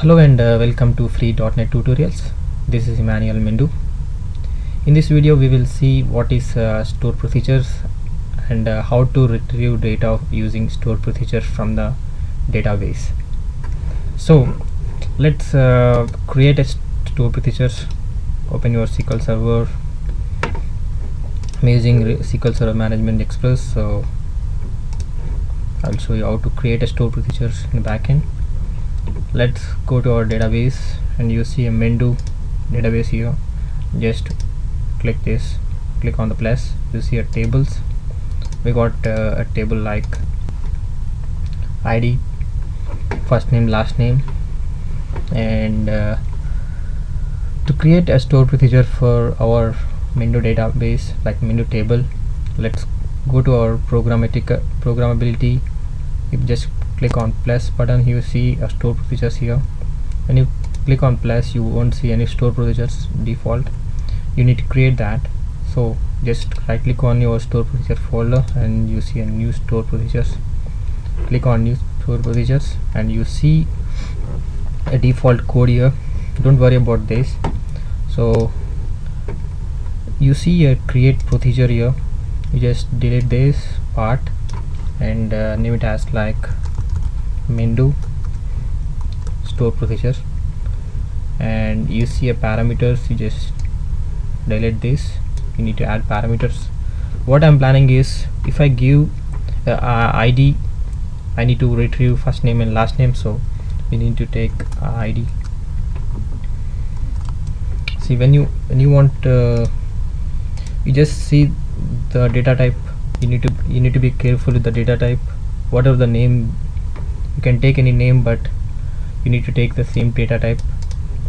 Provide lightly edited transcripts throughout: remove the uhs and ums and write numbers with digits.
Hello and welcome to free .NET tutorials. This is Emmanuel Mendu. In this video we will see what is store procedures and how to retrieve data using store procedures from the database. So let's create a store procedures. Open your SQL Server. I'm using SQL Server Management Express, so I'll show you how to create a store procedures in the backend. Let's go to our database and you see a Mendu database here. Just click on the plus, you see a tables. We got a table like ID, first name, last name, and to create a store procedure for our Mendu database like Mendu table, let's go to our programmability. You just click on plus button, you see a store procedures here. When you click on plus, you won't see any store procedures default. You need to create that, so just right click on your store procedure folder and you see a new store procedures. Click on new store procedures and you see a default code here. Don't worry about this. So you see a create procedure here. You just delete this part and name it as like Mendu store procedures, and you see a parameters. You just delete this. You need to add parameters. What I'm planning is, if I give ID, I need to retrieve first name and last name, so we need to take ID. See, when you want you just see the data type. You need to be careful with the data type. Whatever the name, you can take any name, but you need to take the same data type,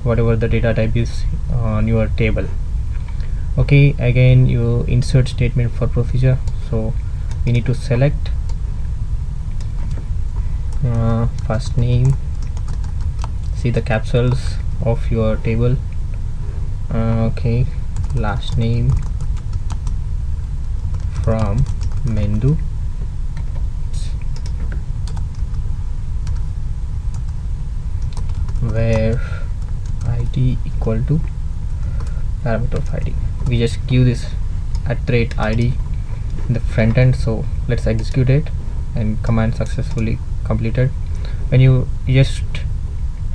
whatever the data type is on your table. Okay, again you insert statement for procedure, so you need to select first name. See the capsules of your table. Okay, last name from Mendu, where ID equal to parameter of ID. We just give this @ID in the front end, so let's execute it, and command successfully completed. When you just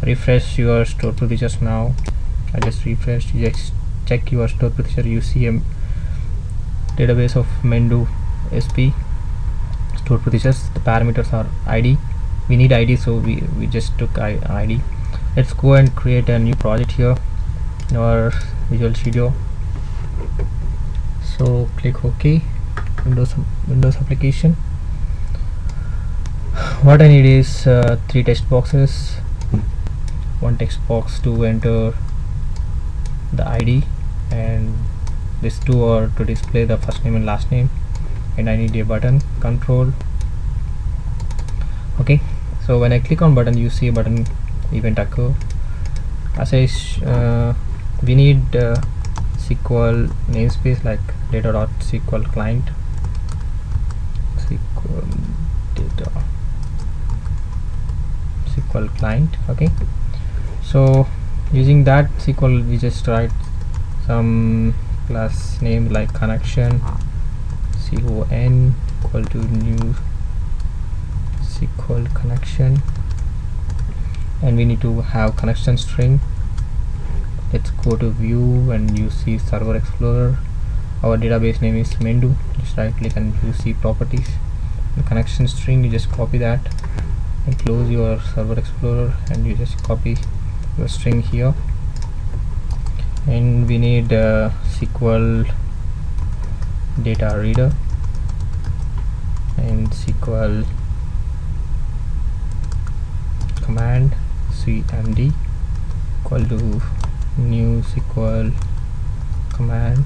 refresh your store procedures now, I just refreshed, you just check your store procedure, you see a database of Mendu SP store procedures. The parameters are ID. We need ID, so we just took ID. Let's go and create a new project here in our Visual Studio. So click OK. Windows application. What I need is 3 text boxes. One text box to enter the ID, and these two are to display the first name and last name, and I need a button control. Okay, so when I click on button, you see a button event occur. As we need SQL namespace like data.sql client, SQL client. Okay, so using that SQL, we just write some class name like connection, con equal to new SQL connection, and we need to have connection string. Let's go to view and you see server explorer. Our database name is Mendu. Just right click and you see properties. The connection string, you just copy that and close your server explorer, and you just copy your string here. And we need SQL data reader and SQL command cmd equal to new SQL command.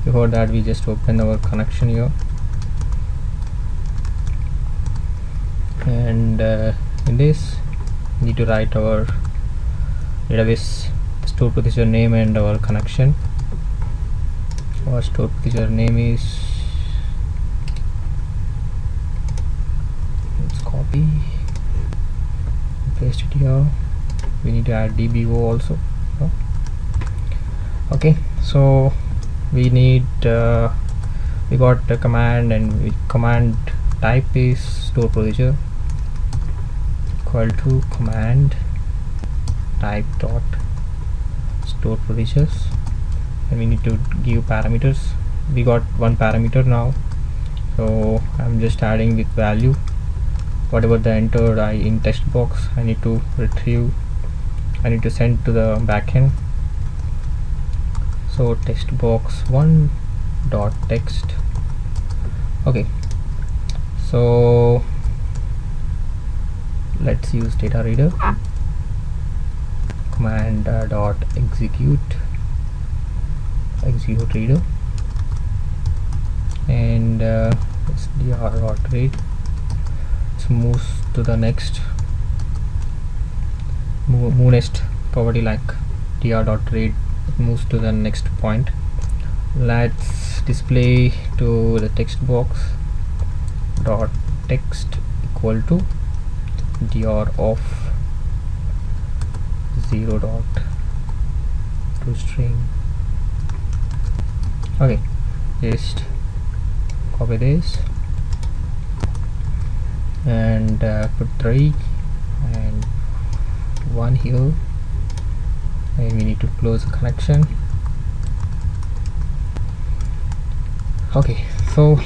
Before that, we just open our connection here, and in this we need to write our database store procedure name and our connection. Our store procedure name is, let's copy, paste it here, we need to add dbo also. Okay, so we need we got the command, and command type is store procedure equal to command type dot store procedures, and we need to give parameters. We got one parameter now, so I'm just adding with value whatever the entered in text box. I need to retrieve, I need to send to the backend. So text box 1 dot text. Okay, so let's use data reader command dot execute reader, and it's dr dot read. It moves to the next next property like dr dot read. It moves to the next point. Let's display to the text box dot text equal to dr of 0 dot to string. Okay, just copy this and put 3 and 1 here, and we need to close the connection. Okay, so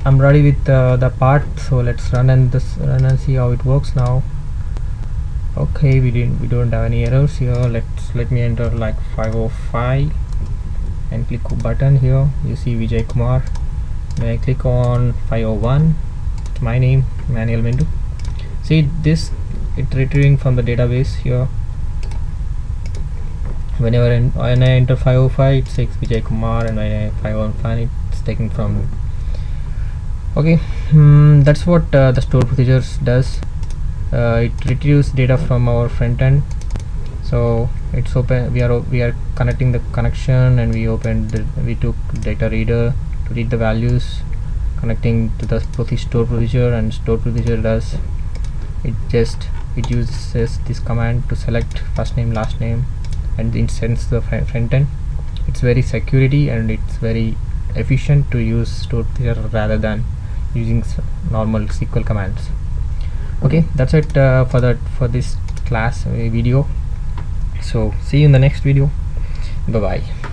I'm ready with the part, so let's run and see how it works now. Okay, we don't have any errors here. Let me enter like 505 and click button here. You see Vijay Kumar. When I click on 501, it's my name, Manuel Mendu. See this, it retrieving from the database here. When I enter 505, it takes Vijay Kumar, and when I 515, it's taken from. Okay, that's what the store procedures does. It retrieves data from our front end. So it's open. We are connecting the connection, and we took data reader to read the values, connecting to the store procedure, and store procedure does it uses this command to select first name, last name, and it sends the front end. It's very security, and it's very efficient to use store procedure rather than using normal SQL commands. Okay, that's it for this class video. So see you in the next video. Bye bye.